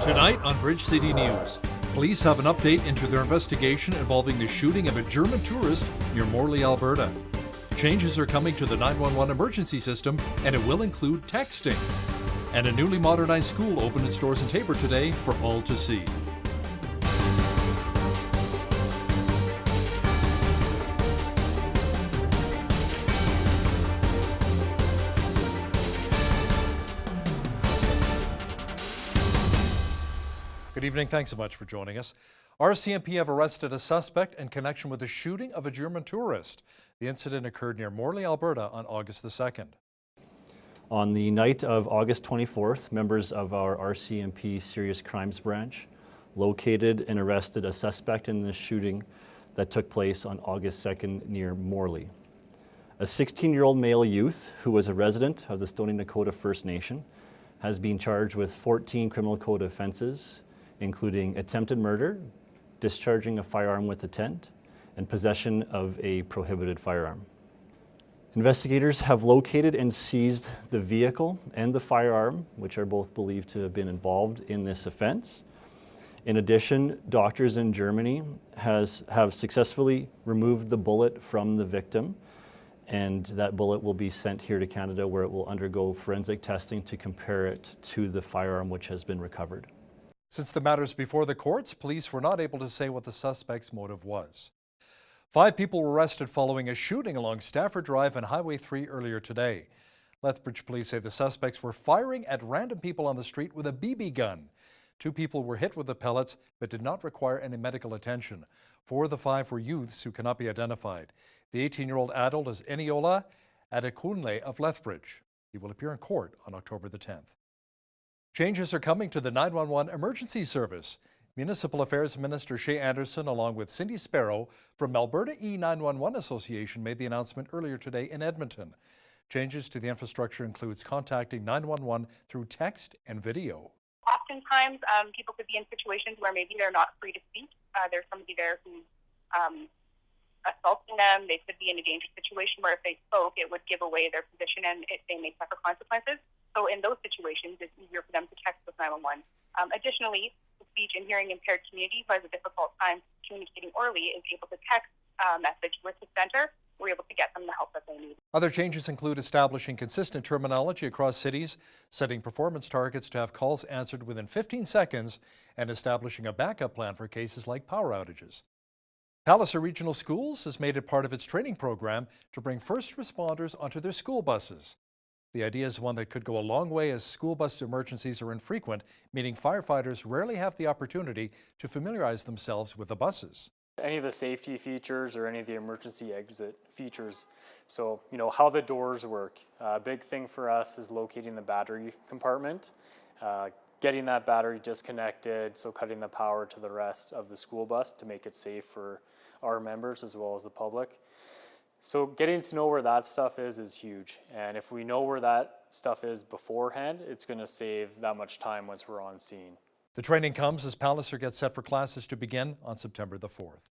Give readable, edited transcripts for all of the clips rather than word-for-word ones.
Tonight on Bridge City News, police have an update into their investigation involving the shooting of a German tourist near Morley, Alberta. Changes are coming to the 911 emergency system, and it will include texting. And a newly modernized school opened its doors in Taber today for all to see. Good evening. Thanks so much for joining us. RCMP have arrested a suspect in connection with the shooting of a German tourist. The incident occurred near Morley, Alberta on August the 2nd. On the night of August 24th, members of our RCMP Serious Crimes Branch located and arrested a suspect in the shooting that took place on August 2nd near Morley. A 16-year-old male youth who was a resident of the Stoney Nakoda First Nation has been charged with 14 criminal code offenses, including attempted murder, discharging a firearm with intent, and possession of a prohibited firearm. Investigators have located and seized the vehicle and the firearm, which are both believed to have been involved in this offense. In addition, doctors in Germany have successfully removed the bullet from the victim, and that bullet will be sent here to Canada, where it will undergo forensic testing to compare it to the firearm which has been recovered. Since the matter is before the courts, police were not able to say what the suspect's motive was. 5 people were arrested following a shooting along Stafford Drive and Highway 3 earlier today. Lethbridge police say the suspects were firing at random people on the street with a BB gun. 2 people were hit with the pellets but did not require any medical attention. 4 of the 5 were youths who cannot be identified. The 18-year-old adult is Eniola Adekunle of Lethbridge. He will appear in court on October the 10th. Changes are coming to the 911 emergency service. Municipal Affairs Minister Shea Anderson, along with Cindy Sparrow from Alberta E911 Association, made the announcement earlier today in Edmonton. Changes to the infrastructure includes contacting 911 through text and video. Oftentimes, people could be in situations where maybe they're not free to speak. There's somebody there who's assaulting them. They could be in a dangerous situation where if they spoke, it would give away their position and they may suffer consequences. So in those situations, it's easier for them to text with 911. Additionally, the speech and hearing impaired community who has a difficult time communicating orally is able to text a message with the center. We're able to get them the help that they need. Other changes include establishing consistent terminology across cities, setting performance targets to have calls answered within 15 seconds, and establishing a backup plan for cases like power outages. Palliser Regional Schools has made it part of its training program to bring first responders onto their school buses. The idea is one that could go a long way, as school bus emergencies are infrequent, meaning firefighters rarely have the opportunity to familiarize themselves with the buses. Any of the safety features or any of the emergency exit features. So, how the doors work. A big thing for us is locating the battery compartment, getting that battery disconnected, so cutting the power to the rest of the school bus to make it safe for our members as well as the public. So getting to know where that stuff is huge. And if we know where that stuff is beforehand, it's going to save that much time once we're on scene. The training comes as Palliser gets set for classes to begin on September the 4th.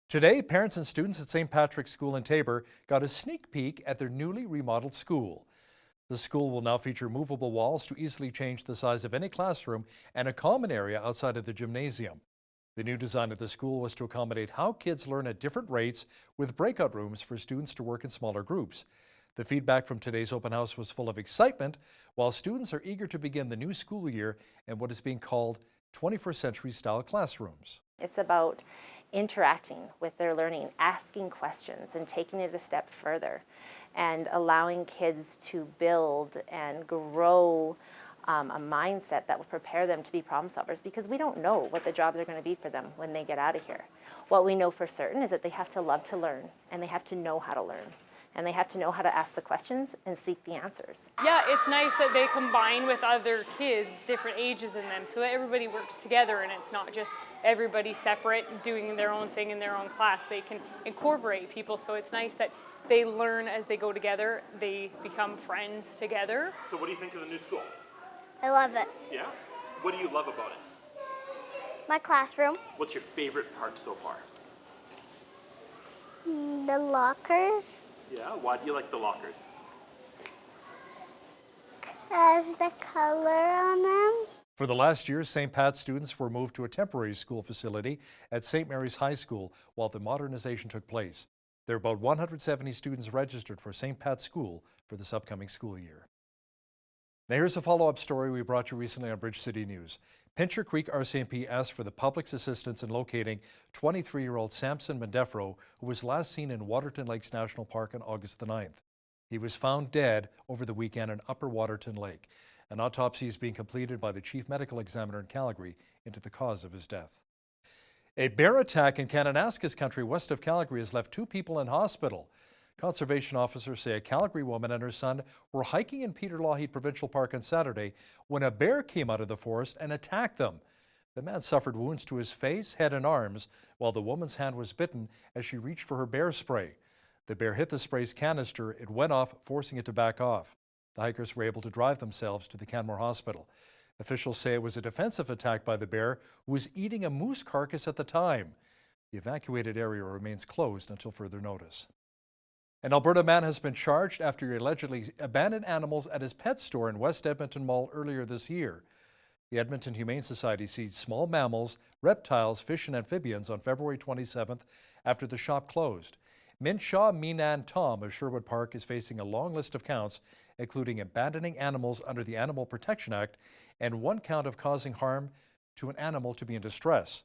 Today, parents and students at St. Patrick's School in Taber got a sneak peek at their newly remodeled school. The school will now feature movable walls to easily change the size of any classroom and a common area outside of the gymnasium. The new design of the school was to accommodate how kids learn at different rates, with breakout rooms for students to work in smaller groups. The feedback from today's open house was full of excitement, while students are eager to begin the new school year in what is being called 21st century style classrooms. It's about interacting with their learning, asking questions and taking it a step further, and allowing kids to build and grow a mindset that will prepare them to be problem solvers, because we don't know what the jobs are going to be for them when they get out of here. What we know for certain is that they have to love to learn, and they have to know how to learn, and they have to know how to ask the questions and seek the answers. Yeah, it's nice that they combine with other kids, different ages in them, so that everybody works together and it's not just everybody separate doing their own thing in their own class. They can incorporate people, so it's nice that they learn as they go together, they become friends together. So what do you think of the new school? I love it. Yeah? What do you love about it? My classroom. What's your favorite part so far? The lockers. Yeah? Why do you like the lockers? Because the color on them. For the last year, St. Pat's students were moved to a temporary school facility at St. Mary's High School while the modernization took place. There are about 170 students registered for St. Pat's School for this upcoming school year. Now here's a follow-up story we brought you recently on Bridge City News. Pincher Creek RCMP asked for the public's assistance in locating 23-year-old Samson Mendefro, who was last seen in Waterton Lakes National Park on August the 9th. He was found dead over the weekend in Upper Waterton Lake. An autopsy is being completed by the chief medical examiner in Calgary into the cause of his death. A bear attack in Kananaskis country west of Calgary has left 2 people in hospital. Conservation officers say a Calgary woman and her son were hiking in Peter Lougheed Provincial Park on Saturday when a bear came out of the forest and attacked them. The man suffered wounds to his face, head, and arms, while the woman's hand was bitten as she reached for her bear spray. The bear hit the spray's canister. It went off, forcing it to back off. The hikers were able to drive themselves to the Canmore Hospital. Officials say it was a defensive attack by the bear, who was eating a moose carcass at the time. The evacuated area remains closed until further notice. An Alberta man has been charged after he allegedly abandoned animals at his pet store in West Edmonton Mall earlier this year. The Edmonton Humane Society seized small mammals, reptiles, fish, and amphibians on February 27th after the shop closed. Minshaw Minan Tom of Sherwood Park is facing a long list of counts, including abandoning animals under the Animal Protection Act and 1 count of causing harm to an animal to be in distress.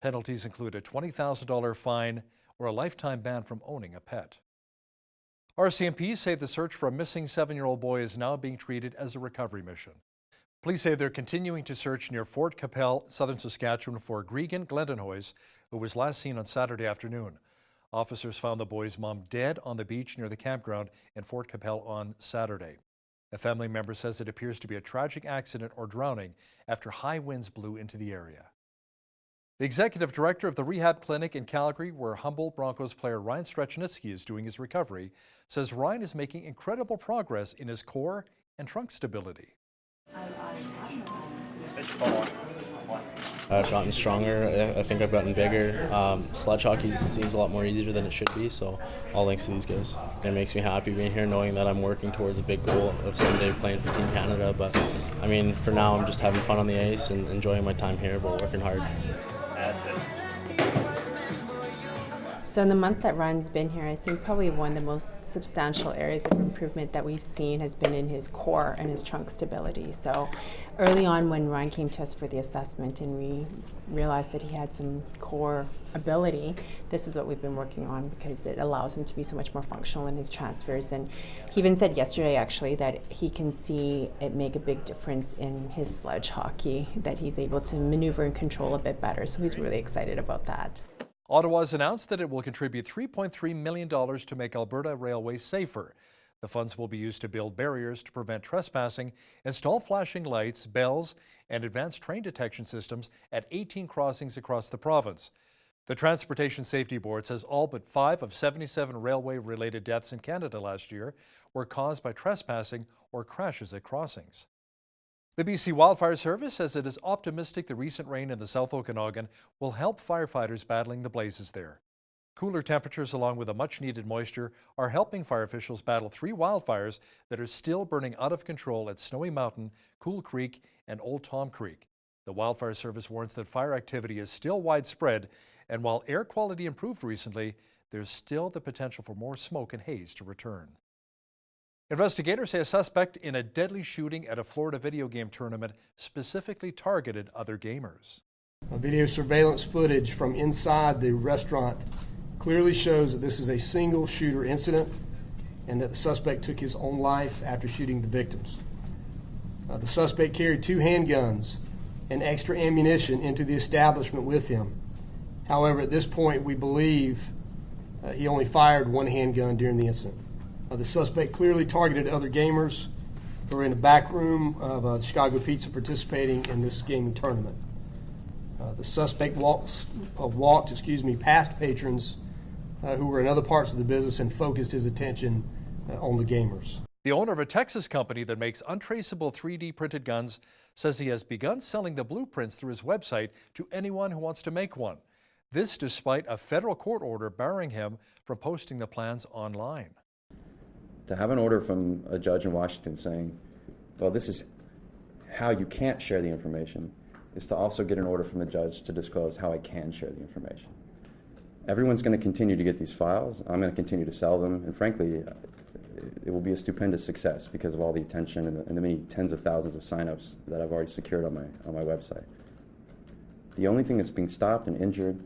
Penalties include a $20,000 fine or a lifetime ban from owning a pet. RCMP say the search for a missing 7-year-old boy is now being treated as a recovery mission. Police say they're continuing to search near Fort Capel, southern Saskatchewan, for Gregan Glendenhoys, who was last seen on Saturday afternoon. Officers found the boy's mom dead on the beach near the campground in Fort Capel on Saturday. A family member says it appears to be a tragic accident or drowning after high winds blew into the area. The executive director of the rehab clinic in Calgary, where Humboldt Broncos player Ryan Strechnitsky is doing his recovery, says Ryan is making incredible progress in his core and trunk stability. I've gotten stronger. I think I've gotten bigger. Sledge hockey seems a lot more easier than it should be, so all thanks to these guys. It makes me happy being here, knowing that I'm working towards a big goal of someday playing for Team Canada. But I mean, for now, I'm just having fun on the ice and enjoying my time here, but working hard. That's it. So in the month that Ryan's been here, I think probably one of the most substantial areas of improvement that we've seen has been in his core and his trunk stability. So early on when Ryan came to us for the assessment and we realized that he had some core ability, this is what we've been working on because it allows him to be so much more functional in his transfers. And he even said yesterday actually that he can see it make a big difference in his sledge hockey, that he's able to maneuver and control a bit better. So he's really excited about that. Ottawa has announced that it will contribute $3.3 million to make Alberta railways safer. The funds will be used to build barriers to prevent trespassing, install flashing lights, bells, and advanced train detection systems at 18 crossings across the province. The Transportation Safety Board says all but 5 of 77 railway-related deaths in Canada last year were caused by trespassing or crashes at crossings. The BC Wildfire Service says it is optimistic the recent rain in the South Okanagan will help firefighters battling the blazes there. Cooler temperatures along with a much-needed moisture are helping fire officials battle 3 wildfires that are still burning out of control at Snowy Mountain, Cool Creek, and Old Tom Creek. The Wildfire Service warns that fire activity is still widespread, and while air quality improved recently, there's still the potential for more smoke and haze to return. Investigators say a suspect in a deadly shooting at a Florida video game tournament specifically targeted other gamers. Video surveillance footage from inside the restaurant clearly shows that this is a single shooter incident and that the suspect took his own life after shooting the victims. The suspect carried 2 handguns and extra ammunition into the establishment with him. However, at this point, we believe he only fired 1 handgun during the incident. The suspect clearly targeted other gamers who were in the back room of Chicago Pizza participating in this gaming tournament. The suspect walked past patrons who were in other parts of the business and focused his attention on the gamers. The owner of a Texas company that makes untraceable 3D printed guns says he has begun selling the blueprints through his website to anyone who wants to make one. This despite a federal court order barring him from posting the plans online. To have an order from a judge in Washington saying, well, this is how you can't share the information is to also get an order from the judge to disclose how I can share the information. Everyone's going to continue to get these files. I'm going to continue to sell them, and frankly, it will be a stupendous success because of all the attention and the many tens of thousands of signups that I've already secured on my website. The only thing that's being stopped and injured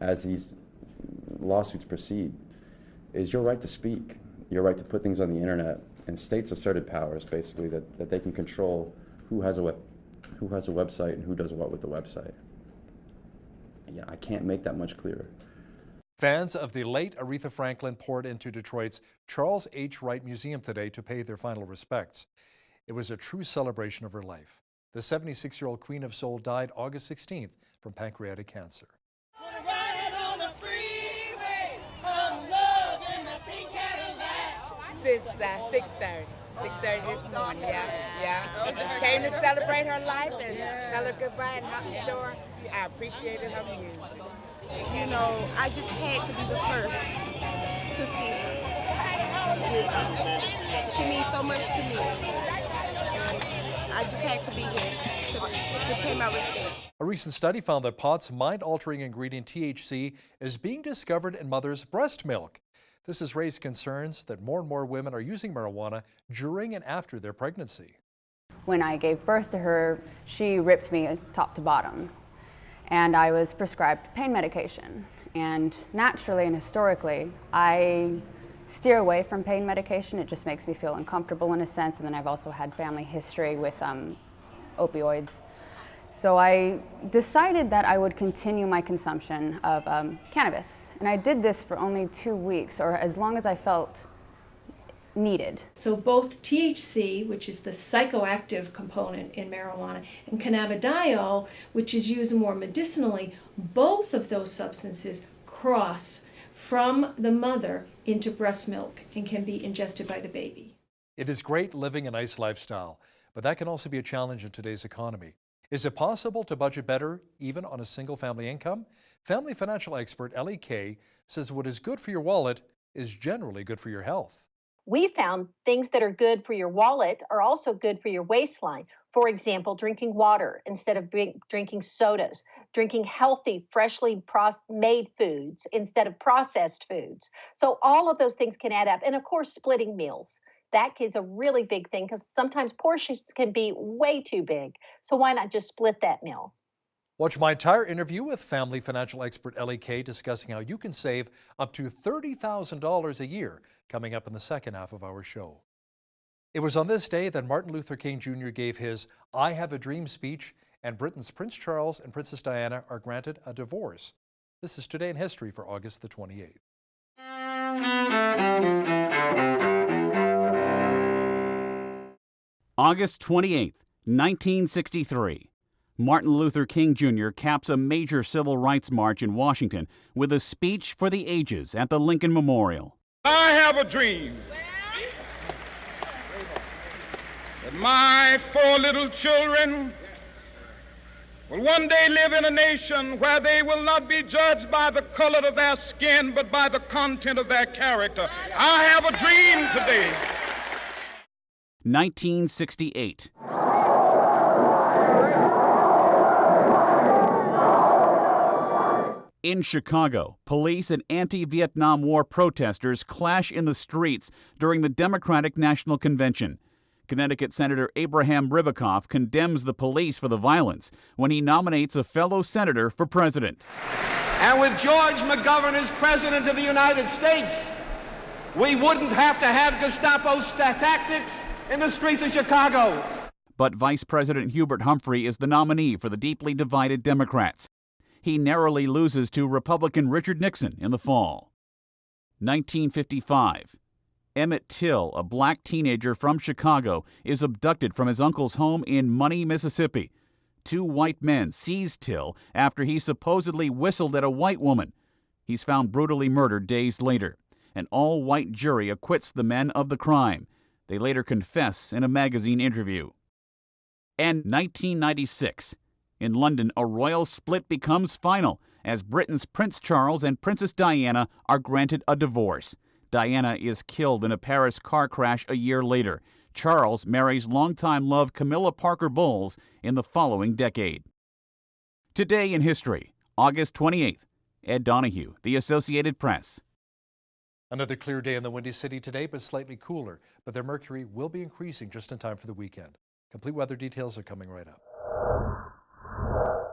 as these lawsuits proceed is your right to speak, your right to put things on the internet, and states' asserted powers, basically, that they can control who has a website and who does what with the website. Yeah, I can't make that much clearer. Fans of the late Aretha Franklin poured into Detroit's Charles H. Wright Museum today to pay their final respects. It was a true celebration of her life. The 76-year-old Queen of Soul died August 16th from pancreatic cancer. Since 6:30 this morning, yeah. Came to celebrate her life and tell her goodbye and show her I appreciated her music. You know, I just had to be the first to see her. You know, she means so much to me. And I just had to be here to pay my respect. A recent study found that pot's mind-altering ingredient THC is being discovered in mothers' breast milk. This has raised concerns that more and more women are using marijuana during and after their pregnancy. When I gave birth to her, she ripped me top to bottom, and I was prescribed pain medication. And naturally and historically, I steer away from pain medication. It just makes me feel uncomfortable in a sense, and then I've also had family history with opioids. So I decided that I would continue my consumption of cannabis. And I did this for only 2 weeks, or as long as I felt needed. So both THC, which is the psychoactive component in marijuana, and cannabidiol, which is used more medicinally, both of those substances cross from the mother into breast milk and can be ingested by the baby. It is great living a nice lifestyle, but that can also be a challenge in today's economy. Is it possible to budget better even on a single-family income? Family financial expert Ellie Kay says what is good for your wallet is generally good for your health. We found things that are good for your wallet are also good for your waistline. For example, drinking water instead of drinking sodas, drinking healthy, freshly made foods instead of processed foods. So all of those things can add up. And of course, splitting meals. That is a really big thing because sometimes portions can be way too big. So why not just split that meal? Watch my entire interview with family financial expert Ellie Kay discussing how you can save up to $30,000 a year coming up in the second half of our show. It was on this day that Martin Luther King Jr. gave his I Have a Dream speech, and Britain's Prince Charles and Princess Diana are granted a divorce. This is Today in History for August the 28th. August 28, 1963. Martin Luther King Jr. caps a major civil rights march in Washington with a speech for the ages at the Lincoln Memorial. I have a dream that my 4 little children will one day live in a nation where they will not be judged by the color of their skin, but by the content of their character. I have a dream today. 1968. In Chicago, police and anti-Vietnam War protesters clash in the streets during the Democratic National Convention. Connecticut Senator Abraham Ribicoff condemns the police for the violence when he nominates a fellow senator for president. And with George McGovern as president of the United States, we wouldn't have to have Gestapo tactics in the streets of Chicago. But Vice President Hubert Humphrey is the nominee for the deeply divided Democrats. He narrowly loses to Republican Richard Nixon in the fall. 1955. Emmett Till, a black teenager from Chicago, is abducted from his uncle's home in Money, Mississippi. 2 white men seize Till after he supposedly whistled at a white woman. He's found brutally murdered days later. An all-white jury acquits the men of the crime. They later confess in a magazine interview. And 1996. In London, a royal split becomes final as Britain's Prince Charles and Princess Diana are granted a divorce. Diana is killed in a Paris car crash a year later. Charles marries longtime love Camilla Parker Bowles in the following decade. Today in history, August 28th. Ed Donahue, The Associated Press. Another clear day in the Windy City today, but slightly cooler. But their mercury will be increasing just in time for the weekend. Complete weather details are coming right up.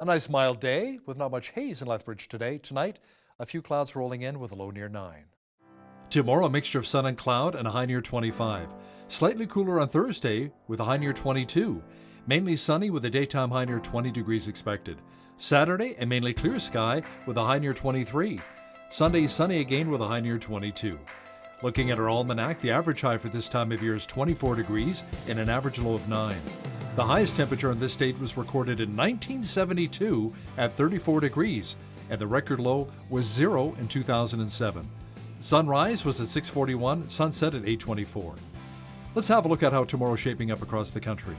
A nice mild day with not much haze in Lethbridge today. Tonight, a few clouds rolling in with a low near 9. Tomorrow, a mixture of sun and cloud and a high near 25. Slightly cooler on Thursday with a high near 22. Mainly sunny with a daytime high near 20 degrees expected. Saturday, a mainly clear sky with a high near 23. Sunday, sunny again with a high near 22. Looking at our almanac, the average high for this time of year is 24 degrees and an average low of 9. The highest temperature in this state was recorded in 1972 at 34 degrees, and the record low was 0 in 2007. Sunrise was at 6:41, sunset at 8:24. Let's have a look at how tomorrow's shaping up across the country.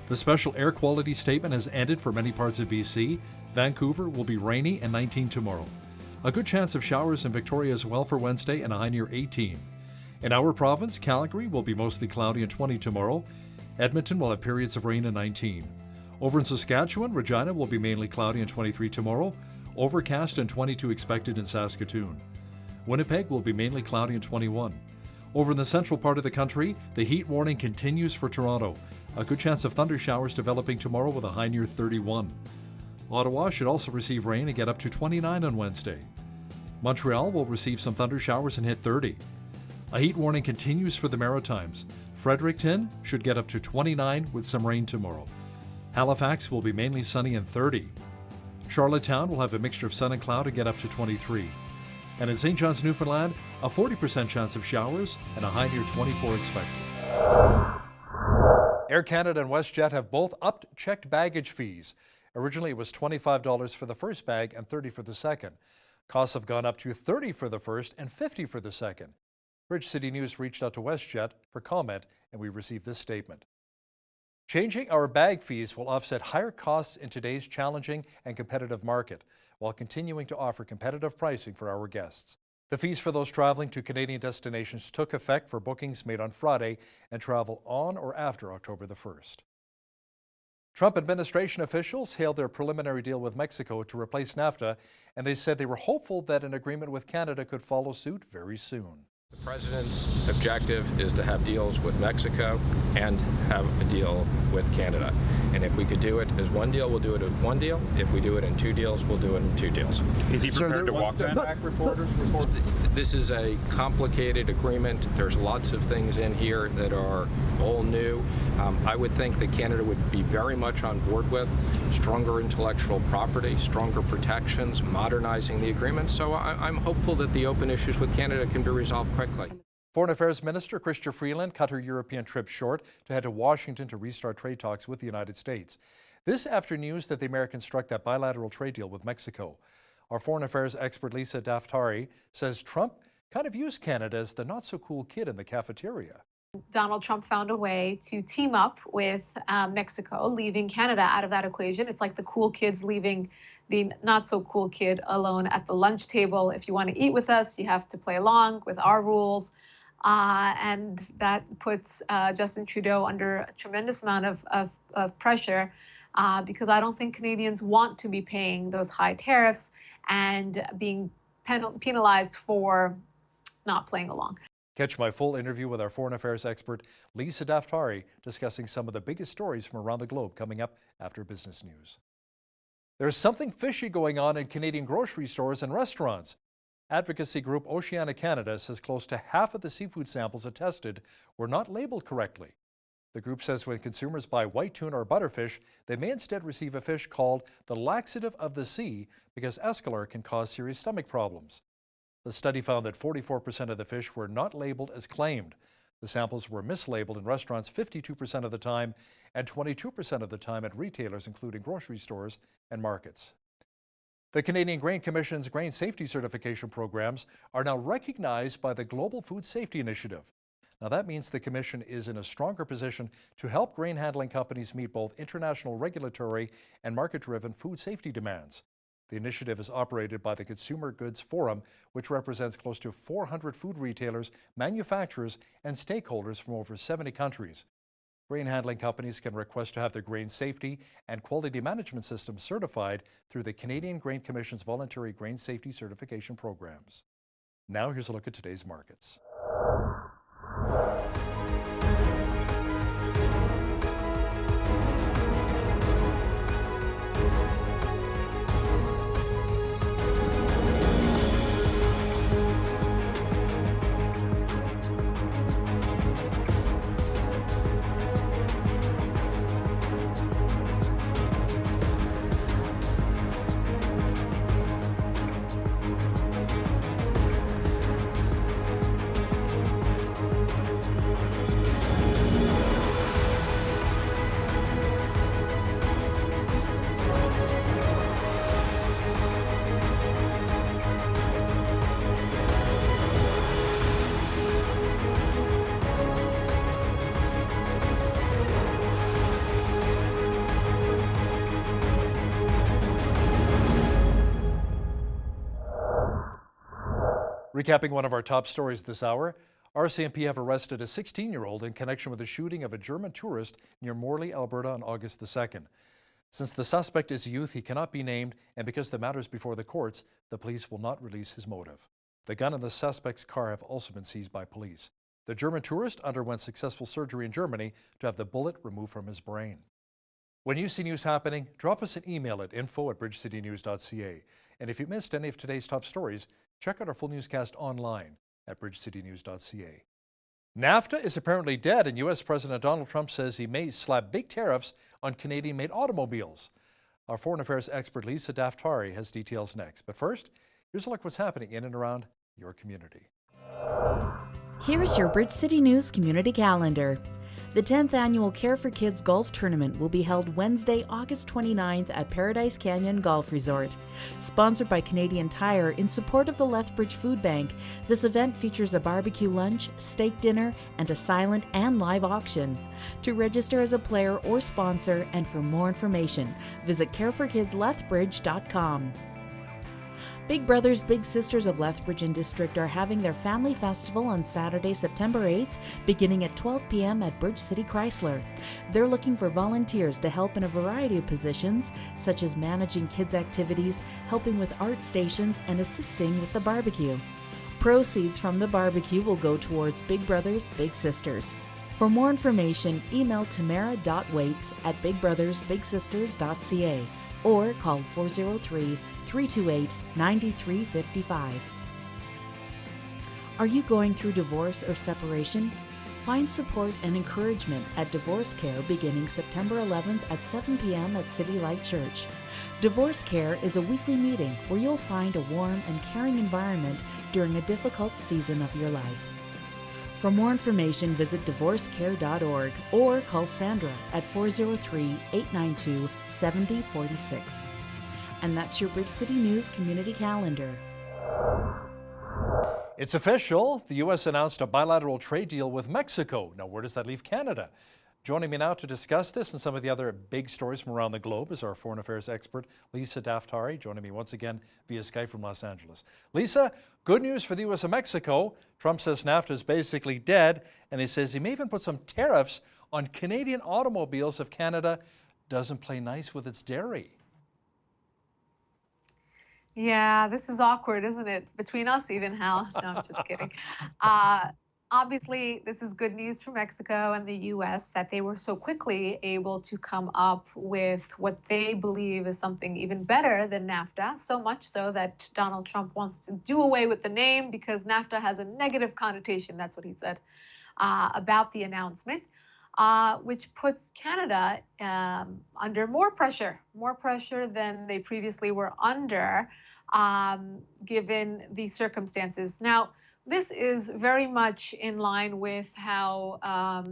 The special air quality statement has ended for many parts of BC. Vancouver will be rainy and 19 tomorrow. A good chance of showers in Victoria as well for Wednesday and a high near 18. In our province, Calgary will be mostly cloudy and 20 tomorrow. Edmonton will have periods of rain and 19. Over in Saskatchewan, Regina will be mainly cloudy and 23 tomorrow. Overcast and 22 expected in Saskatoon. Winnipeg will be mainly cloudy and 21. Over in the central part of the country, the heat warning continues for Toronto. A good chance of thunder showers developing tomorrow with a high near 31. Ottawa should also receive rain and get up to 29 on Wednesday. Montreal will receive some thunder showers and hit 30. A heat warning continues for the Maritimes. Fredericton should get up to 29 with some rain tomorrow. Halifax will be mainly sunny and 30. Charlottetown will have a mixture of sun and cloud and get up to 23. And in St. John's, Newfoundland, a 40% chance of showers and a high near 24 expected. Air Canada and WestJet have both upped checked baggage fees. Originally, it was $25 for the first bag and $30 for the second. Costs have gone up to $30 for the first and $50 for the second. Bridge City News reached out to WestJet for comment, and we received this statement. Changing our bag fees will offset higher costs in today's challenging and competitive market, while continuing to offer competitive pricing for our guests. The fees for those traveling to Canadian destinations took effect for bookings made on Friday and travel on or after October the 1st. Trump administration officials hailed their preliminary deal with Mexico to replace NAFTA, and they said they were hopeful that an agreement with Canada could follow suit very soon. The president's objective is to have deals with Mexico and have a deal with Canada. And if we could do it as one deal, we'll do it as one deal. If we do it in two deals, we'll do it in two deals. Is he prepared to walk that back, reporters? This is a complicated agreement. There's lots of things in here that are all new. I would think that Canada would be very much on board with stronger intellectual property, stronger protections, modernizing the agreement. So I'm hopeful that the open issues with Canada can be resolved quickly. Foreign Affairs Minister Chrystia Freeland cut her European trip short to head to Washington to restart trade talks with the United States. This after news that the Americans struck that bilateral trade deal with Mexico. Our foreign affairs expert Lisa Daftari says Trump kind of used Canada as the not-so-cool kid in the cafeteria. Donald Trump found a way to team up with Mexico, leaving Canada out of that equation. It's like the cool kids leaving the not-so-cool kid alone at the lunch table. If you want to eat with us, you have to play along with our rules. And that puts Justin Trudeau under a tremendous amount of pressure because I don't think Canadians want to be paying those high tariffs and being penalized for not playing along. Catch my full interview with our foreign affairs expert Lisa Daftari discussing some of the biggest stories from around the globe coming up after business news. There's something fishy going on in Canadian grocery stores and restaurants. Advocacy group Oceania Canada says close to half of the seafood samples it tested were not labeled correctly. The group says when consumers buy white tuna or butterfish, they may instead receive a fish called the laxative of the sea because escalar can cause serious stomach problems. The study found that 44% of the fish were not labeled as claimed. The samples were mislabeled in restaurants 52% of the time and 22% of the time at retailers, including grocery stores and markets. The Canadian Grain Commission's grain safety certification programs are now recognized by the Global Food Safety Initiative. Now that means the Commission is in a stronger position to help grain handling companies meet both international regulatory and market-driven food safety demands. The initiative is operated by the Consumer Goods Forum, which represents close to 400 food retailers, manufacturers, and stakeholders from over 70 countries. Grain handling companies can request to have their grain safety and quality management systems certified through the Canadian Grain Commission's voluntary grain safety certification programs. Now here's a look at today's markets. Recapping one of our top stories this hour, RCMP have arrested a 16-year-old in connection with the shooting of a German tourist near Morley, Alberta on August the 2nd. Since the suspect is a youth, he cannot be named, and because the matter is before the courts, the police will not release his motive. The gun and the suspect's car have also been seized by police. The German tourist underwent successful surgery in Germany to have the bullet removed from his brain. When you see news happening, drop us an email at info@bridgecitynews.ca. And if you missed any of today's top stories, check out our full newscast online at bridgecitynews.ca. NAFTA is apparently dead, and U.S. President Donald Trump says he may slap big tariffs on Canadian-made automobiles. Our foreign affairs expert Lisa Daftari has details next. But first, here's a look at what's happening in and around your community. Here's your Bridge City News community calendar. The 10th annual Care for Kids Golf Tournament will be held Wednesday, August 29th at Paradise Canyon Golf Resort. Sponsored by Canadian Tire in support of the Lethbridge Food Bank, this event features a barbecue lunch, steak dinner, and a silent and live auction. To register as a player or sponsor and for more information, visit careforkidslethbridge.com. Big Brothers Big Sisters of Lethbridge and District are having their family festival on Saturday, September 8th, beginning at 12 p.m. at Bridge City Chrysler. They're looking for volunteers to help in a variety of positions, such as managing kids' activities, helping with art stations, and assisting with the barbecue. Proceeds from the barbecue will go towards Big Brothers Big Sisters. For more information, email tamara.waits@bigbrothersbigsisters.ca or call 403-328-9355. Are you going through divorce or separation? Find support and encouragement at Divorce Care beginning September 11th at 7 p.m. at City Light Church. Divorce Care is a weekly meeting where you'll find a warm and caring environment during a difficult season of your life. For more information, visit divorcecare.org or call Sandra at 403-892-7046. And that's your Bridge City News community calendar. It's official. The U.S. announced a bilateral trade deal with Mexico. Now, where does that leave Canada? Joining me now to discuss this and some of the other big stories from around the globe is our foreign affairs expert, Lisa Daftari, joining me once again via Skype from Los Angeles. Lisa, good news for the U.S. and Mexico. Trump says NAFTA is basically dead, and he says he may even put some tariffs on Canadian automobiles if Canada doesn't play nice with its dairy. Yeah, this is awkward, isn't it? Between us even, Hal. No, I'm just kidding. Obviously, this is good news for Mexico and the U.S. that they were so quickly able to come up with what they believe is something even better than NAFTA, so much so that Donald Trump wants to do away with the name because NAFTA has a negative connotation, that's what he said, about the announcement, which puts Canada under more pressure than they previously were under, given the circumstances. Now, this is very much in line with how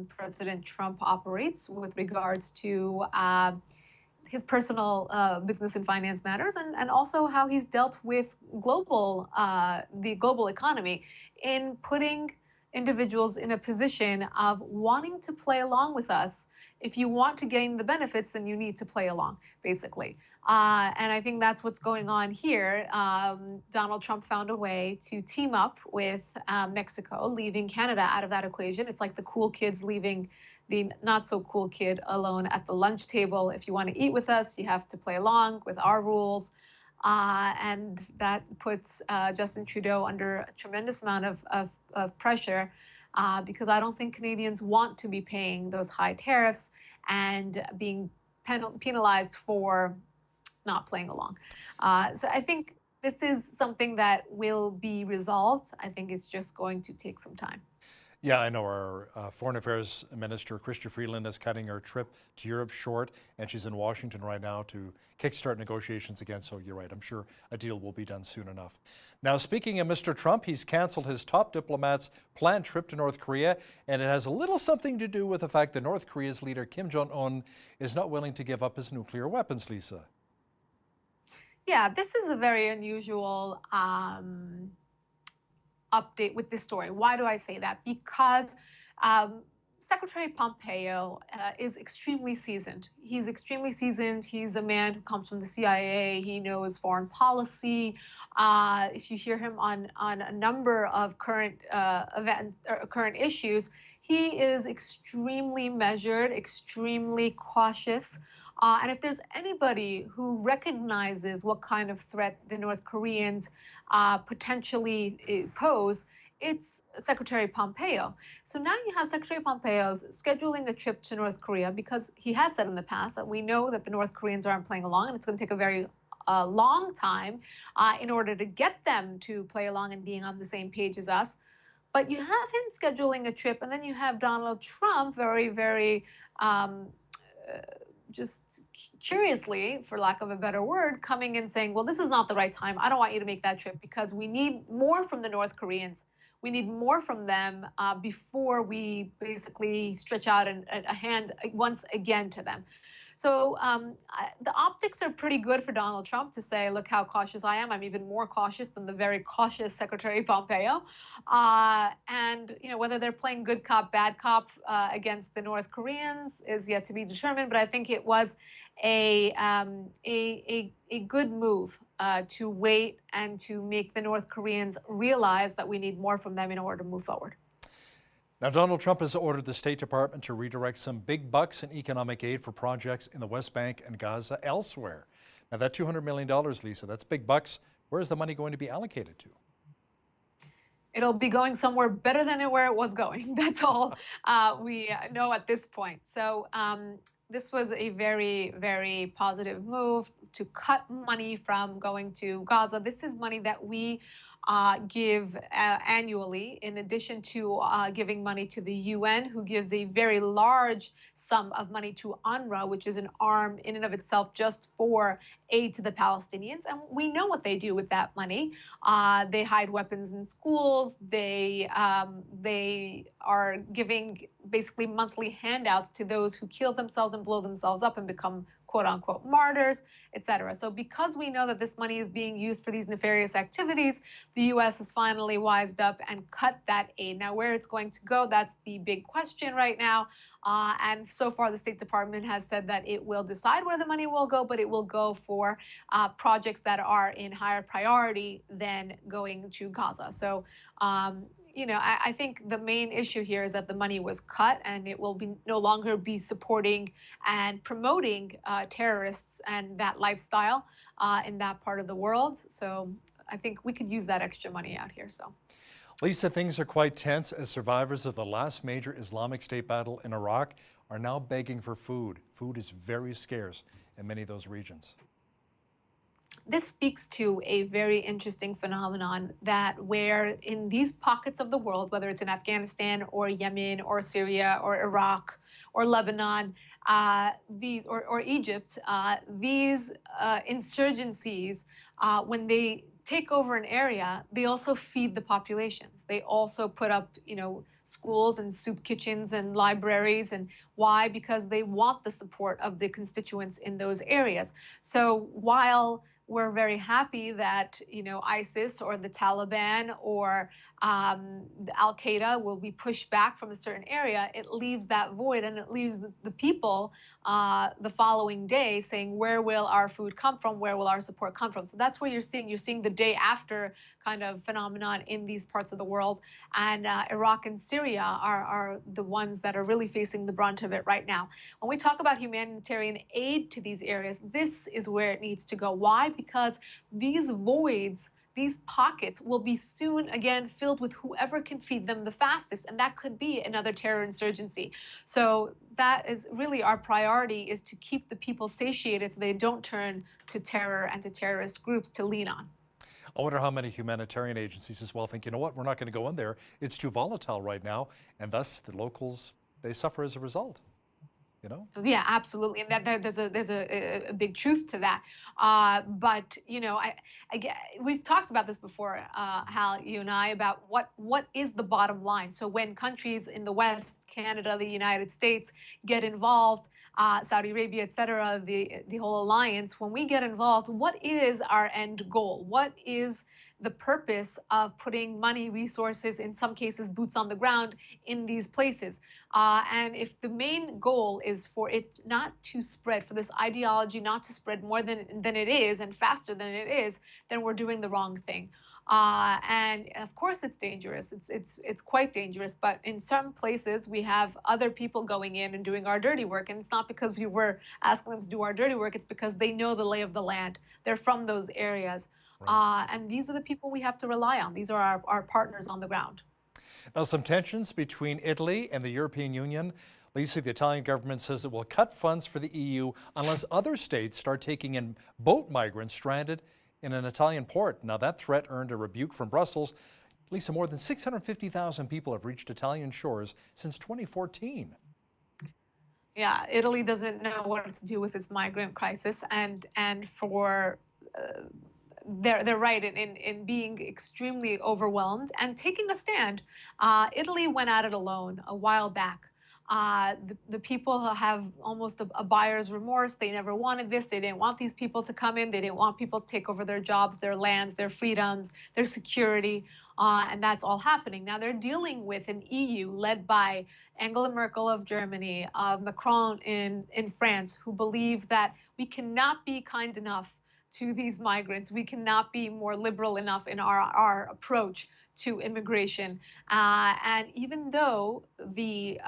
President Trump operates with regards to his personal business and finance matters, and also how he's dealt with the global economy in putting individuals in a position of wanting to play along with us. If you want to gain the benefits, then you need to play along, basically. And I think that's what's going on here. Donald Trump found a way to team up with Mexico, leaving Canada out of that equation. It's like the cool kids leaving the not so cool kid alone at the lunch table. If you want to eat with us, you have to play along with our rules. And that puts Justin Trudeau under a tremendous amount of pressure because I don't think Canadians want to be paying those high tariffs and being penalized for not playing along. So I think this is something that will be resolved. I think it's just going to take some time. Yeah, I know our Foreign Affairs Minister, Chrystia Freeland, is cutting her trip to Europe short, and she's in Washington right now to kickstart negotiations again. So you're right, I'm sure a deal will be done soon enough. Now, speaking of Mr. Trump, he's canceled his top diplomat's planned trip to North Korea, and it has a little something to do with the fact that North Korea's leader, Kim Jong-un, is not willing to give up his nuclear weapons, Lisa. Yeah, this is a very unusual update with this story. Why do I say that? Because Secretary Pompeo is extremely seasoned. He's extremely seasoned. He's a man who comes from the CIA. He knows foreign policy. If you hear him on a number of current events or current issues, he is extremely measured, extremely cautious. And if there's anybody who recognizes what kind of threat the North Koreans potentially pose, it's Secretary Pompeo. So now you have Secretary Pompeo scheduling a trip to North Korea because he has said in the past that we know that the North Koreans aren't playing along, and it's going to take a very long time in order to get them to play along and being on the same page as us. But you have him scheduling a trip, and then you have Donald Trump very just curiously, for lack of a better word, coming and saying, well, this is not the right time. I don't want you to make that trip because we need more from the North Koreans. We need more from them before we basically stretch out a hand once again to them. So the optics are pretty good for Donald Trump to say, look how cautious I am. I'm even more cautious than the very cautious Secretary Pompeo. And whether they're playing good cop, bad cop against the North Koreans is yet to be determined. But I think it was a good move to wait and to make the North Koreans realize that we need more from them in order to move forward. Now, Donald Trump has ordered the State Department to redirect some big bucks in economic aid for projects in the West Bank and Gaza elsewhere. Now, that $200 million, Lisa, that's big bucks. Where is the money going to be allocated to? It'll be going somewhere better than where it was going. That's all we know at this point. So this was a very positive move to cut money from going to Gaza. This is money that we give annually, in addition to giving money to the UN, who gives a very large sum of money to UNRWA, which is an arm in and of itself just for aid to the Palestinians. And we know what they do with that money. They hide weapons in schools. They are giving basically monthly handouts to those who kill themselves and blow themselves up and become quote-unquote martyrs, etc. So because we know that this money is being used for these nefarious activities, the U.S. has finally wised up and cut that aid. Now, where it's going to go, that's the big question right now. And so far, the State Department has said that it will decide where the money will go, but it will go for projects that are in higher priority than going to Gaza. So, I think the main issue here is that the money was cut, and it will no longer be supporting and promoting terrorists and that lifestyle in that part of the world. So I think we could use that extra money out here. So, Lisa, things are quite tense as survivors of the last major Islamic State battle in Iraq are now begging for food. Food is very scarce in many of those regions. This speaks to a very interesting phenomenon that where in these pockets of the world, whether it's in Afghanistan or Yemen or Syria or Iraq or Lebanon or Egypt, these insurgencies, when they take over an area, they also feed the populations. They also put up, schools and soup kitchens and libraries. And why? Because they want the support of the constituents in those areas. So while we're very happy that, ISIS or the Taliban or Al-Qaeda will be pushed back from a certain area, it leaves that void, and it leaves the people the following day saying, where will our food come from? Where will our support come from? So that's what you're seeing the day after kind of phenomenon in these parts of the world. And Iraq and Syria are the ones that are really facing the brunt of it right now. When we talk about humanitarian aid to these areas, this is where it needs to go. Why? Because these voids, these pockets will be soon again filled with whoever can feed them the fastest, and that could be another terror insurgency. So that is really our priority, is to keep the people satiated so they don't turn to terror and to terrorist groups to lean on. I wonder how many humanitarian agencies as well think, you know what, we're not going to go in there. It's too volatile right now, and thus the locals, they suffer as a result. You know? Yeah, absolutely, and there's a big truth to that. But you know, we've talked about this before, Hal, you and I, about what is the bottom line. So when countries in the West, Canada, the United States, get involved, Saudi Arabia, etc., the whole alliance, when we get involved, what is our end goal? What is the purpose of putting money, resources, in some cases boots on the ground in these places? And if the main goal is for it not to spread, for this ideology not to spread more than it is and faster than it is, then we're doing the wrong thing. And of course it's dangerous. It's quite dangerous. But in some places we have other people going in and doing our dirty work, and it's not because we were asking them to do our dirty work. It's because they know the lay of the land. They're from those areas. Right. And these are the people we have to rely on. These are our partners on the ground. Now, some tensions between Italy and the European Union. Lisa, the Italian government says it will cut funds for the EU unless other states start taking in boat migrants stranded in an Italian port. Now, that threat earned a rebuke from Brussels. Lisa, more than 650,000 people have reached Italian shores since 2014. Yeah, Italy doesn't know what to do with its migrant crisis, and for they're right in being extremely overwhelmed and taking a stand. Italy went at it alone a while back. The people have almost a buyer's remorse. They never wanted this. They didn't want these people to come in. They didn't want people to take over their jobs, their lands, their freedoms, their security. And that's all happening. Now they're dealing with an EU led by Angela Merkel of Germany, Macron in France, who believe that we cannot be kind enough to these migrants. We cannot be more liberal enough in our approach to immigration. And even though the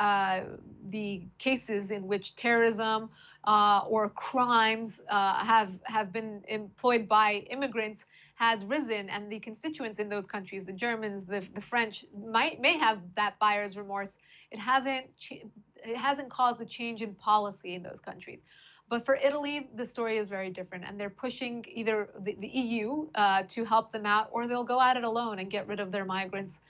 cases in which terrorism or crimes have been employed by immigrants has risen, and the constituents in those countries, the Germans, the French, may have that buyer's remorse, it hasn't caused a change in policy in those countries. But for Italy, the story is very different, and they're pushing either the EU to help them out, or they'll go at it alone and get rid of their migrants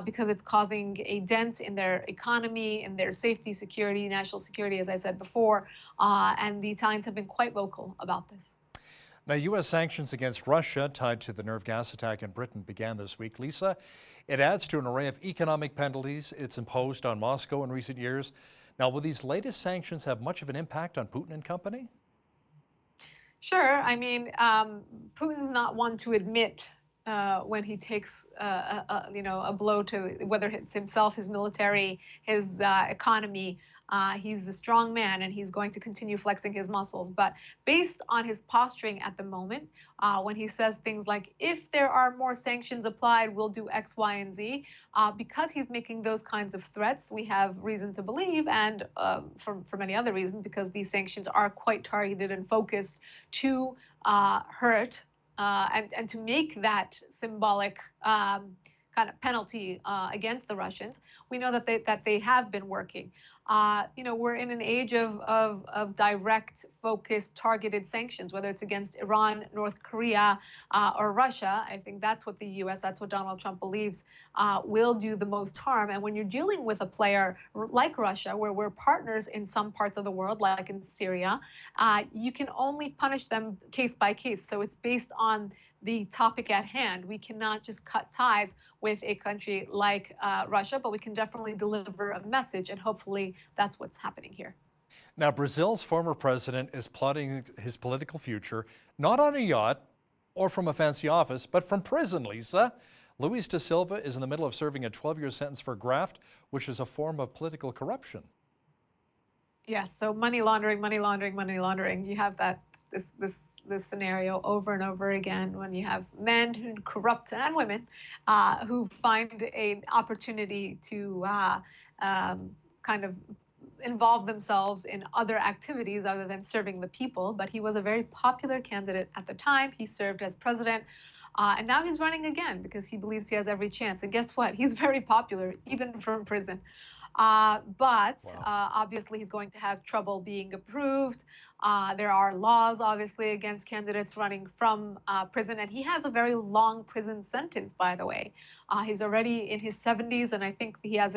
because it's causing a dent in their economy, in their safety, security, national security, as I said before, and the Italians have been quite vocal about this. Now, U.S. sanctions against Russia tied to the nerve gas attack in Britain began this week. Lisa, it adds to an array of economic penalties it's imposed on Moscow in recent years. Now, will these latest sanctions have much of an impact on Putin and company? Sure. I mean, Putin's not one to admit when he takes a blow to whether it's himself, his military, his economy. He's a strong man, and he's going to continue flexing his muscles. But based on his posturing at the moment, when he says things like, if there are more sanctions applied, we'll do X, Y, and Z, because he's making those kinds of threats, we have reason to believe, and for many other reasons, because these sanctions are quite targeted and focused to hurt and to make that symbolic kind of penalty against the Russians. We know that they have been working. We're in an age of direct, focused, targeted sanctions, whether it's against Iran, North Korea, or Russia. I think that's what the U.S., that's what Donald Trump believes will do the most harm. And when you're dealing with a player like Russia, where we're partners in some parts of the world, like in Syria, you can only punish them case by case. So it's based on the topic at hand. We cannot just cut ties with a country like Russia, but we can definitely deliver a message, and hopefully that's what's happening here. Now, Brazil's former president is plotting his political future not on a yacht or from a fancy office, but from prison, Lisa. Luis da Silva is in the middle of serving a 12-year sentence for graft, which is a form of political corruption. Yes, so money laundering, money laundering, money laundering. You have this scenario over and over again when you have men who corrupt and women who find an opportunity to kind of involve themselves in other activities other than serving the people. But he was a very popular candidate at the time. He served as president. And now he's running again because he believes he has every chance. And guess what? He's very popular, even from prison. Obviously he's going to have trouble being approved. There are laws, obviously, against candidates running from prison, and he has a very long prison sentence, by the way. He's already in his 70s, and I think he has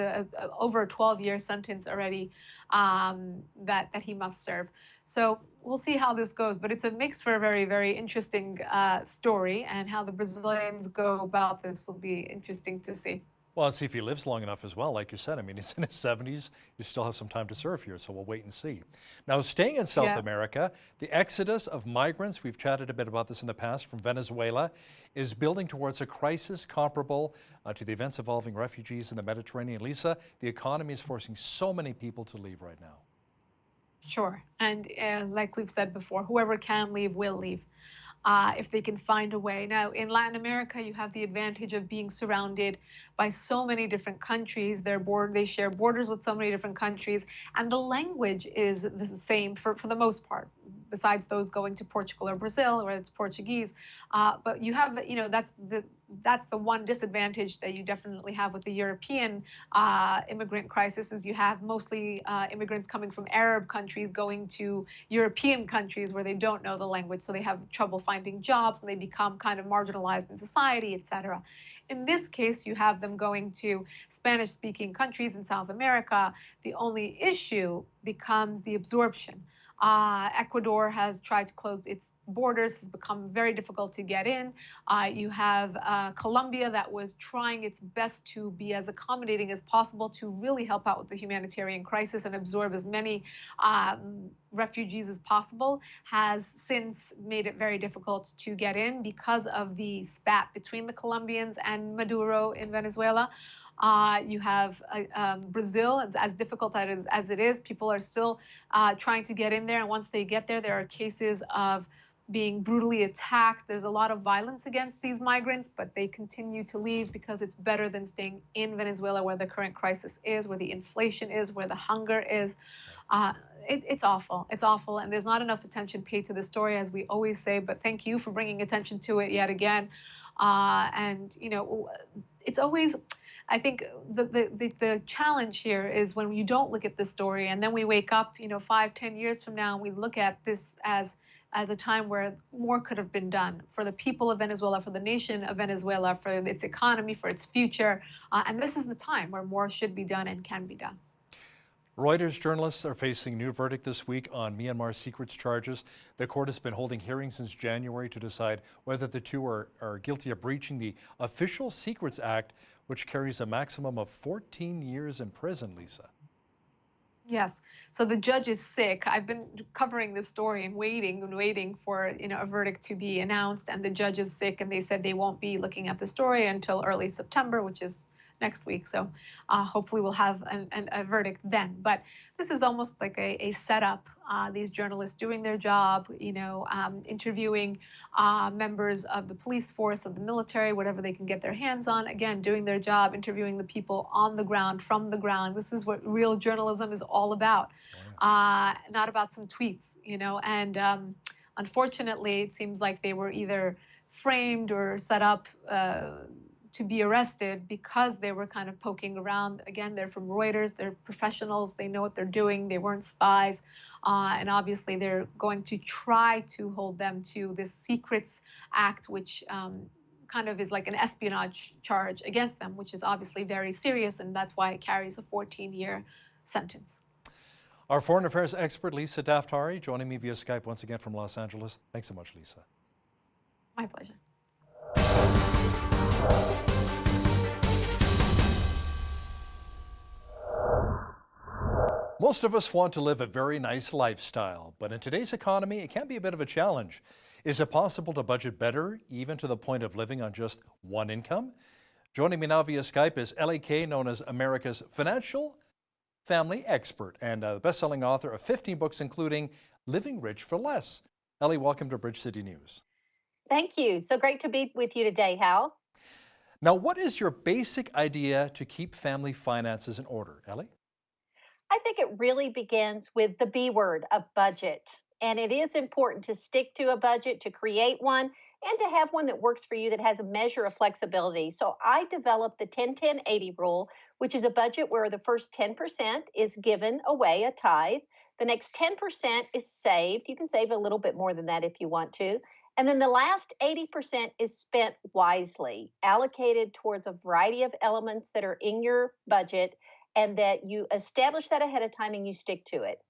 over a 12-year sentence already that he must serve. So we'll see how this goes, but it's a mix for a very, very interesting story, and how the Brazilians go about this will be interesting to see. Well, let's see if he lives long enough as well. Like you said, I mean, he's in his 70s. You still have some time to serve here, so we'll wait and see. Now, staying in South America, the exodus of migrants, we've chatted a bit about this in the past, from Venezuela, is building towards a crisis comparable to the events involving refugees in the Mediterranean. Lisa, the economy is forcing so many people to leave right now. Sure, and like we've said before, whoever can leave will leave. If they can find a way. Now, in Latin America, you have the advantage of being surrounded by so many different countries. They share borders with so many different countries, and the language is the same for the most part, besides those going to Portugal or Brazil, where it's Portuguese. But you have, that's the one disadvantage that you definitely have with the European immigrant crisis, is you have mostly immigrants coming from Arab countries going to European countries where they don't know the language, so they have trouble finding jobs and they become kind of marginalized in society, etc. In this case, you have them going to Spanish-speaking countries in South America. The only issue becomes the absorption. Ecuador has tried to close its borders, has become very difficult to get in. You have Colombia that was trying its best to be as accommodating as possible to really help out with the humanitarian crisis and absorb as many refugees as possible, has since made it very difficult to get in because of the spat between the Colombians and Maduro in Venezuela. You have Brazil, as difficult as it is, people are still trying to get in there. And once they get there, there are cases of being brutally attacked. There's a lot of violence against these migrants, but they continue to leave because it's better than staying in Venezuela, where the current crisis is, where the inflation is, where the hunger is. It's awful. It's awful. And there's not enough attention paid to the story, as we always say, but thank you for bringing attention to it yet again. And, it's always, I think the challenge here is when you don't look at the story and then we wake up, 5-10 years from now, and we look at this as a time where more could have been done for the people of Venezuela, for the nation of Venezuela, for its economy, for its future. And this is the time where more should be done and can be done. Reuters journalists are facing a new verdict this week on Myanmar secrets charges. The court has been holding hearings since January to decide whether the two are guilty of breaching the Official Secrets Act, which carries a maximum of 14 years in prison, Lisa. Yes. So the judge is sick. I've been covering this story and waiting for a verdict to be announced, and the judge is sick, and they said they won't be looking at the story until early September, which is next week. So hopefully we'll have a verdict then. But this is almost like a setup. These journalists doing their job, interviewing members of the police force, of the military, whatever they can get their hands on. Again, doing their job, interviewing the people on the ground, from the ground. This is what real journalism is all about. Not about some tweets, and unfortunately, it seems like they were either framed or set up to be arrested because they were kind of poking around. Again, they're from Reuters, they're professionals, they know what they're doing, they weren't spies, and obviously they're going to try to hold them to this Secrets Act, which kind of is like an espionage charge against them, which is obviously very serious, and that's why it carries a 14-year sentence. Our foreign affairs expert, Lisa Daftari, joining me via Skype once again from Los Angeles. Thanks so much, Lisa. My pleasure. Most of us want to live a very nice lifestyle, but in today's economy, it can be a bit of a challenge. Is it possible to budget better, even to the point of living on just one income? Joining me now via Skype is Ellie Kay, known as America's financial family expert and the best-selling author of 15 books, including Living Rich for Less. Ellie, welcome to Bridge City News. Thank you. So great to be with you today, Hal. Now, what is your basic idea to keep family finances in order, Ellie? I think it really begins with the B word, a budget. And it is important to stick to a budget, to create one, and to have one that works for you that has a measure of flexibility. So I developed the 10-10-80 rule, which is a budget where the first 10% is given away, a tithe. The next 10% is saved. You can save a little bit more than that if you want to. And then the last 80% is spent wisely, allocated towards a variety of elements that are in your budget, and that you establish that ahead of time and you stick to it.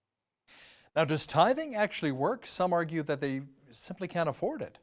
Now, does tithing actually work? Some argue that they simply can't afford it.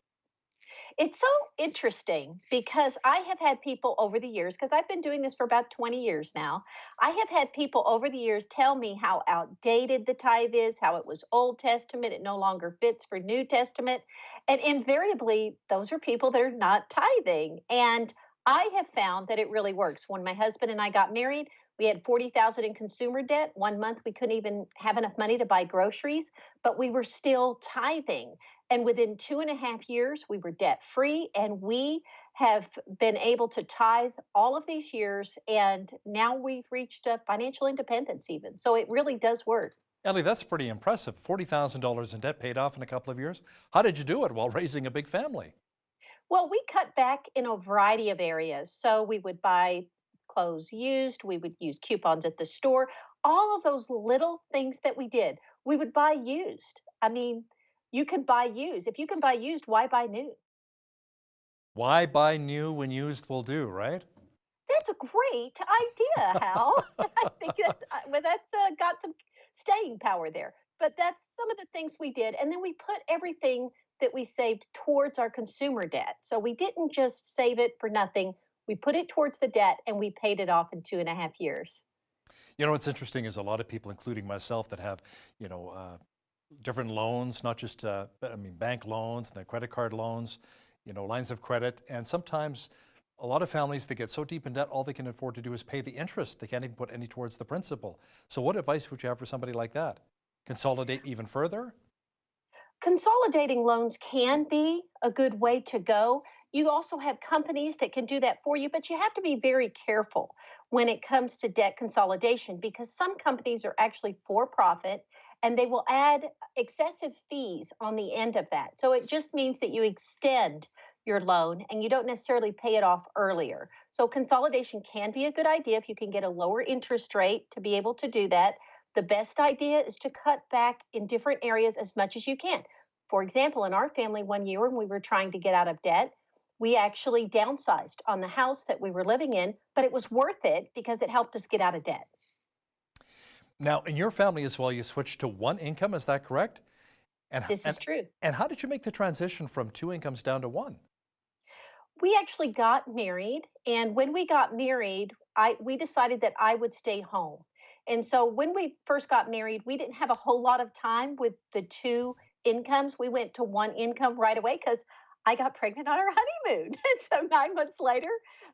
It's so interesting because I have had people over the years, because I've been doing this for about 20 years now, I have had people over the years tell me how outdated the tithe is, how it was Old Testament, it no longer fits for New Testament. And invariably, those are people that are not tithing. And I have found that it really works. When my husband and I got married, we had $40,000 in consumer debt. One month we couldn't even have enough money to buy groceries, but we were still tithing. And within 2.5 years, we were debt free, and we have been able to tithe all of these years. And now we've reached financial independence even. So it really does work. Ellie, that's pretty impressive. $40,000 in debt paid off in a couple of years. How did you do it while raising a big family? Well, we cut back in a variety of areas. So we would buy clothes used, we would use coupons at the store, all of those little things that we did. We would buy used. I mean, you can buy used. If you can buy used, why buy new? Why buy new when used will do, right? That's a great idea, Hal. I think that's got some staying power there. But that's some of the things we did. And then we put everything that we saved towards our consumer debt. So we didn't just save it for nothing. We put it towards the debt and we paid it off in 2.5 years. You know, what's interesting is a lot of people, including myself, that have, different loans, not just, bank loans and then credit card loans, lines of credit. And sometimes a lot of families that get so deep in debt, all they can afford to do is pay the interest. They can't even put any towards the principal. So what advice would you have for somebody like that? Consolidate even further? Consolidating loans can be a good way to go. You also have companies that can do that for you, but you have to be very careful when it comes to debt consolidation because some companies are actually for profit and they will add excessive fees on the end of that. So it just means that you extend your loan and you don't necessarily pay it off earlier. So consolidation can be a good idea if you can get a lower interest rate to be able to do that. The best idea is to cut back in different areas as much as you can. For example, in our family, one year when we were trying to get out of debt, we actually downsized on the house that we were living in, but it was worth it because it helped us get out of debt. Now, in your family as well, you switched to one income, is that correct? This is true. And how did you make the transition from two incomes down to one? We actually got married, and when we got married, we decided that I would stay home. And so when we first got married, we didn't have a whole lot of time with the two incomes. We went to one income right away because I got pregnant on our honeymoon. And so 9 months later,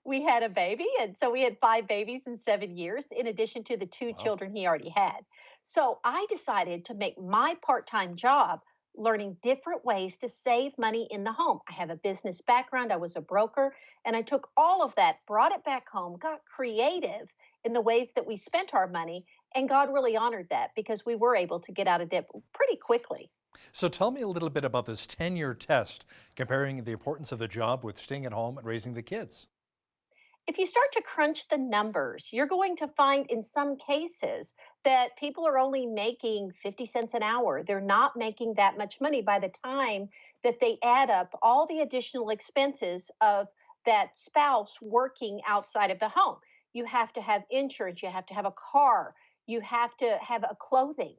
we had a baby. And so we had 5 babies in 7 years, in addition to the 2 children he already had. So I decided to make my part-time job learning different ways to save money in the home. I have a business background. I was a broker, and I took all of that, brought it back home, got creative in the ways that we spent our money, and God really honored that because we were able to get out of debt pretty quickly. So tell me a little bit about this 10-year test, comparing the importance of the job with staying at home and raising the kids. If you start to crunch the numbers, you're going to find in some cases that people are only making 50 cents an hour. They're not making that much money by the time that they add up all the additional expenses of that spouse working outside of the home. You have to have insurance, you have to have a car, you have to have a clothing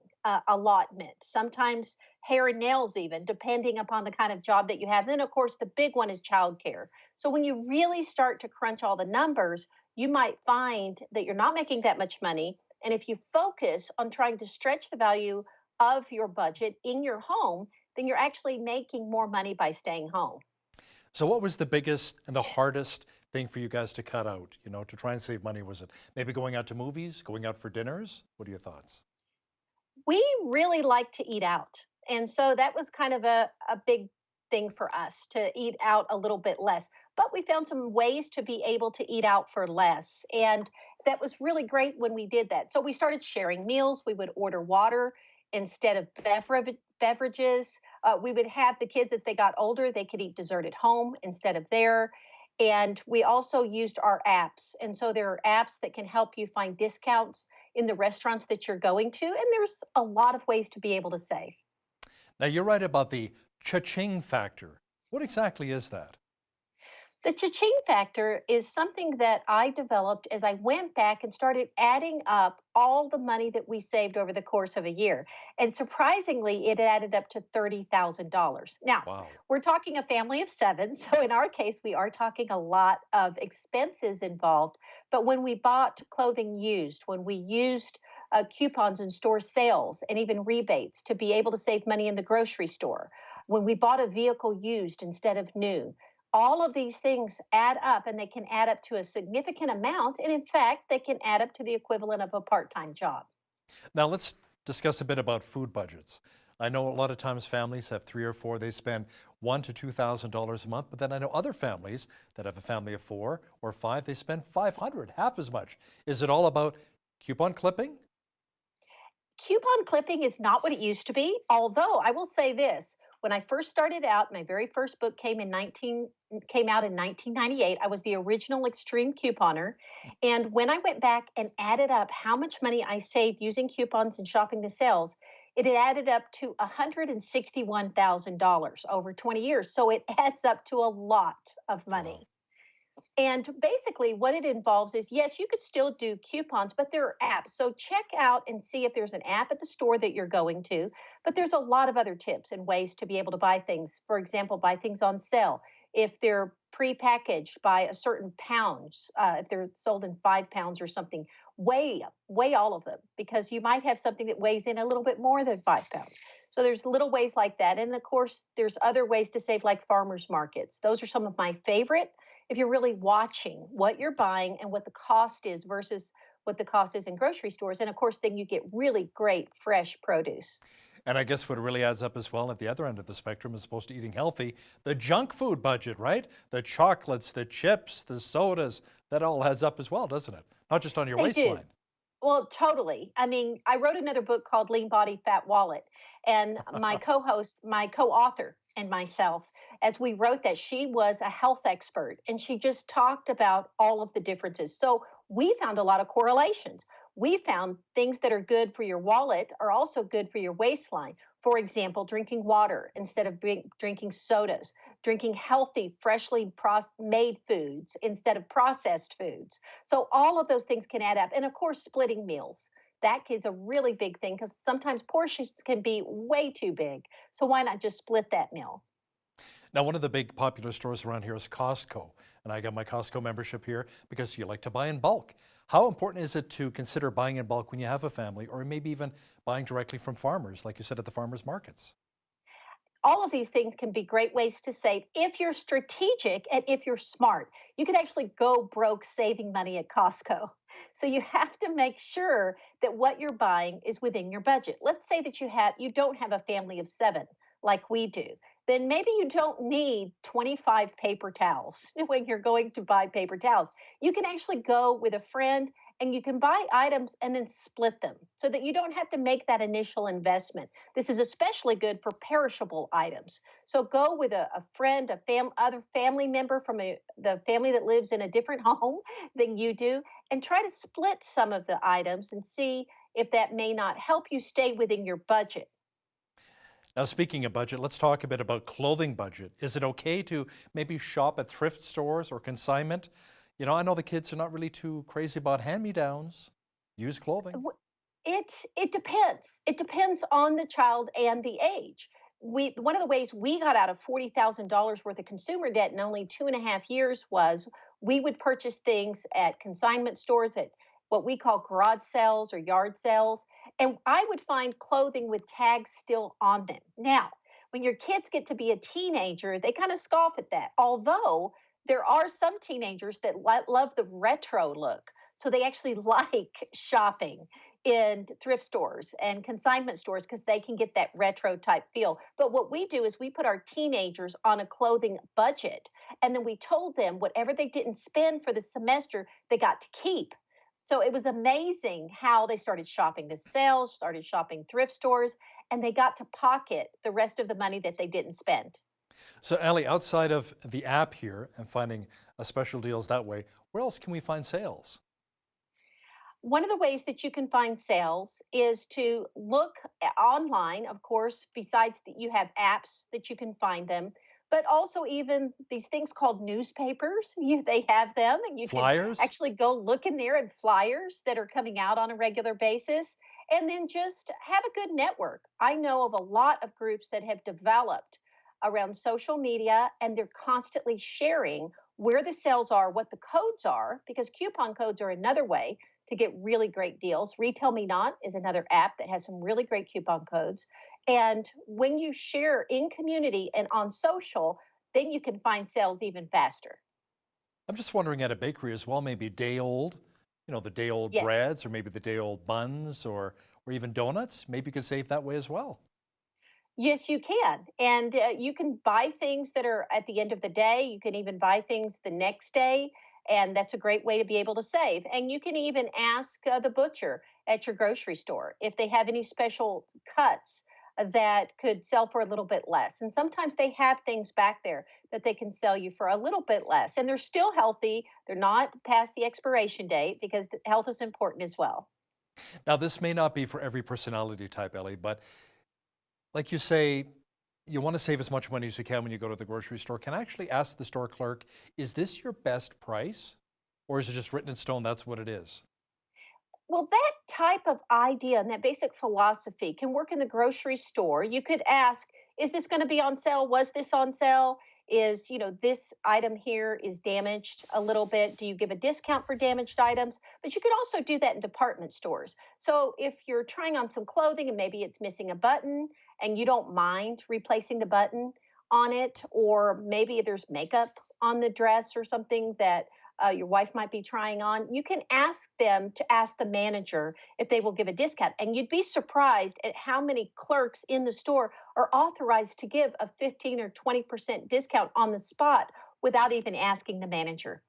allotment, sometimes hair and nails even, depending upon the kind of job that you have. Then, of course, the big one is childcare. So when you really start to crunch all the numbers, you might find that you're not making that much money. And if you focus on trying to stretch the value of your budget in your home, then you're actually making more money by staying home. So what was the biggest and the hardest thing for you guys to cut out, to try and save money? Was it maybe going out to movies, going out for dinners? What are your thoughts? We really like to eat out. And so that was kind of a big thing for us to eat out a little bit less. But we found some ways to be able to eat out for less. And that was really great when we did that. So we started sharing meals. We would order water instead of beverages. We would have the kids, as they got older, they could eat dessert at home instead of there. And we also used our apps. And so there are apps that can help you find discounts in the restaurants that you're going to. And there's a lot of ways to be able to save. Now, you're right about the cha-ching factor. What exactly is that? The cha-ching factor is something that I developed as I went back and started adding up all the money that we saved over the course of a year. And surprisingly, it added up to $30,000. Now, Wow. we're talking a family of 7. So in our case, we are talking a lot of expenses involved. But when we bought clothing used, when we used coupons and store sales and even rebates to be able to save money in the grocery store, when we bought a vehicle used instead of new, all of these things add up, and they can add up to a significant amount. And in fact, they can add up to the equivalent of a part-time job. Now, let's discuss a bit about food budgets. I know a lot of times families have 3 or 4, they spend $1,000 to $2,000 a month, but then I know other families that have a family of 4 or 5, they spend $500, half as much. Is it all about coupon clipping? Coupon clipping is not what it used to be, although I will say this. When I first started out, my very first book came out in 1998. I was the original extreme couponer. And when I went back and added up how much money I saved using coupons and shopping the sales, it had added up to $161,000 over 20 years. So it adds up to a lot of money. Wow. And basically, what it involves is, yes, you could still do coupons, but there are apps. So check out and see if there's an app at the store that you're going to. But there's a lot of other tips and ways to be able to buy things. For example, buy things on sale. If they're prepackaged by a certain pounds, if they're sold in 5 pounds or something, weigh all of them, because you might have something that weighs in a little bit more than 5 pounds. So there's little ways like that. And of course, there's other ways to save, like farmers markets. Those are some of my favorite. If you're really watching what you're buying and what the cost is versus what the cost is in grocery stores. And of course, then you get really great fresh produce. And I guess what really adds up as well at the other end of the spectrum, as opposed to eating healthy, the junk food budget, right? The chocolates, the chips, the sodas, that all adds up as well, doesn't it? Not just on your They do. waistline. Well, totally. I mean, I wrote another book called Lean Body, Fat Wallet. And my co-author, and myself, as we wrote that, she was a health expert, and she just talked about all of the differences. So we found a lot of correlations. We found things that are good for your wallet are also good for your waistline. For example, drinking water instead of drinking sodas, drinking healthy, freshly made foods instead of processed foods. So all of those things can add up. And of course, splitting meals. That is a really big thing, because sometimes portions can be way too big. So why not just split that meal? Now, one of the big popular stores around here is Costco, and I got my Costco membership here because you like to buy in bulk. How important is it to consider buying in bulk when you have a family, or maybe even buying directly from farmers, like you said, at the farmers markets? All of these things can be great ways to save if you're strategic and if you're smart. You can actually go broke saving money at Costco. So you have to make sure that what you're buying is within your budget. Let's say that you don't have a family of 7 like we do. Then maybe you don't need 25 paper towels when you're going to buy paper towels. You can actually go with a friend and you can buy items and then split them so that you don't have to make that initial investment. This is especially good for perishable items. So go with a friend, other family member from the family that lives in a different home than you do, and try to split some of the items and see if that may not help you stay within your budget. Now, speaking of budget, let's talk a bit about clothing budget. Is it okay to maybe shop at thrift stores or consignment? I know the kids are not really too crazy about hand-me-downs, used clothing. It depends. It depends on the child and the age. One of the ways we got out of $40,000 worth of consumer debt in only 2.5 years was we would purchase things at consignment stores, at what we call garage sales or yard sales, and I would find clothing with tags still on them. Now, when your kids get to be a teenager, they kind of scoff at that. Although there are some teenagers that love the retro look. So they actually like shopping in thrift stores and consignment stores because they can get that retro type feel. But what we do is we put our teenagers on a clothing budget, and then we told them whatever they didn't spend for the semester, they got to keep. So it was amazing how they started shopping the sales, started shopping thrift stores, and they got to pocket the rest of the money that they didn't spend. So Ellie, outside of the app here and finding special deals that way, where else can we find sales? One of the ways that you can find sales is to look online, of course, besides that you have apps that you can find them, but also even these things called newspapers. They have them, and you Flyers? can actually go look in there at flyers that are coming out on a regular basis, and then just have a good network. I know of a lot of groups that have developed around social media, and they're constantly sharing where the sales are, what the codes are, because coupon codes are another way to get really great deals. Retail Me Not is another app that has some really great coupon codes. And when you share in community and on social, then you can find sales even faster. I'm just wondering at a bakery as well, maybe day old, the day old Yes. breads, or maybe the day old buns, or even donuts. Maybe you could save that way as well. Yes, you can. And you can buy things that are at the end of the day. You can even buy things the next day. And that's a great way to be able to save. And you can even ask the butcher at your grocery store if they have any special cuts that could sell for a little bit less. And sometimes they have things back there that they can sell you for a little bit less. And they're still healthy. They're not past the expiration date because health is important as well. Now, this may not be for every personality type, Ellie, but like you say, you want to save as much money as you can when you go to the grocery store. Can I actually ask the store clerk, is this your best price? Or is it just written in stone, that's what it is? Well, that type of idea and that basic philosophy can work in the grocery store. You could ask, is this going to be on sale? Was this on sale? Is, this item here is damaged a little bit. Do you give a discount for damaged items? But you could also do that in department stores. So if you're trying on some clothing and maybe it's missing a button and you don't mind replacing the button on it, or maybe there's makeup on the dress or something that your wife might be trying on, you can ask them to ask the manager if they will give a discount. And you'd be surprised at how many clerks in the store are authorized to give a 15 or 20% discount on the spot without even asking the manager.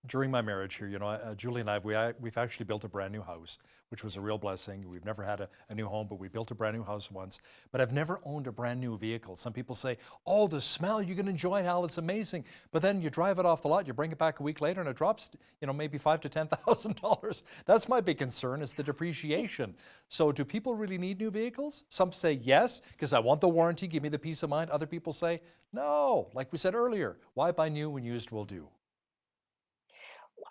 During my marriage here, Julie and we've actually built a brand new house, which was a real blessing. We've never had a new home, but we built a brand new house once. But I've never owned a brand new vehicle. Some people say, oh, the smell, you can enjoy it, Hal, it's amazing. But then you drive it off the lot, you bring it back a week later, and it drops, maybe $5,000 to $10,000. That's my big concern, is the depreciation. So do people really need new vehicles? Some say yes, because I want the warranty, give me the peace of mind. Other people say, no, like we said earlier, why buy new when used will do?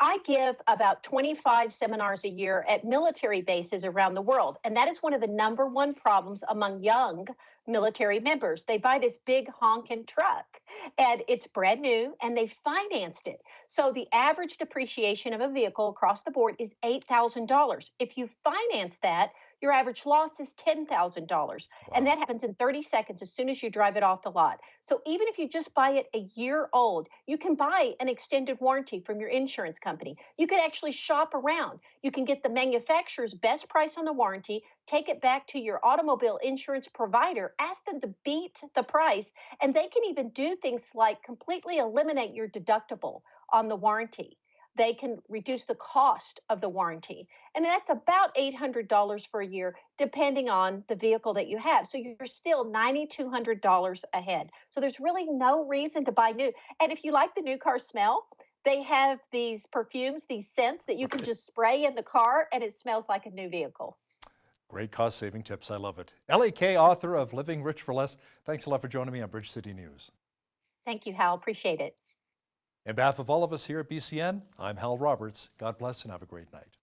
I give about 25 seminars a year at military bases around the world. And that is one of the number one problems among young military members. They buy this big honking truck and it's brand new and they financed it. So the average depreciation of a vehicle across the board is $8,000. If you finance that, your average loss is $10,000. Wow. And that happens in 30 seconds as soon as you drive it off the lot. So even if you just buy it a year old, you can buy an extended warranty from your insurance company. You can actually shop around. You can get the manufacturer's best price on the warranty, take it back to your automobile insurance provider, ask them to beat the price, and they can even do things like completely eliminate your deductible on the warranty. They can reduce the cost of the warranty. And that's about $800 for a year, depending on the vehicle that you have. So you're still $9,200 ahead. So there's really no reason to buy new. And if you like the new car smell, they have these perfumes, these scents that you can just spray in the car and it smells like a new vehicle. Great cost-saving tips. I love it. Ellie Kay, author of Living Rich for Less. Thanks a lot for joining me on Bridge City News. Thank you, Hal. Appreciate it. On behalf of all of us here at BCN, I'm Hal Roberts. God bless and have a great night.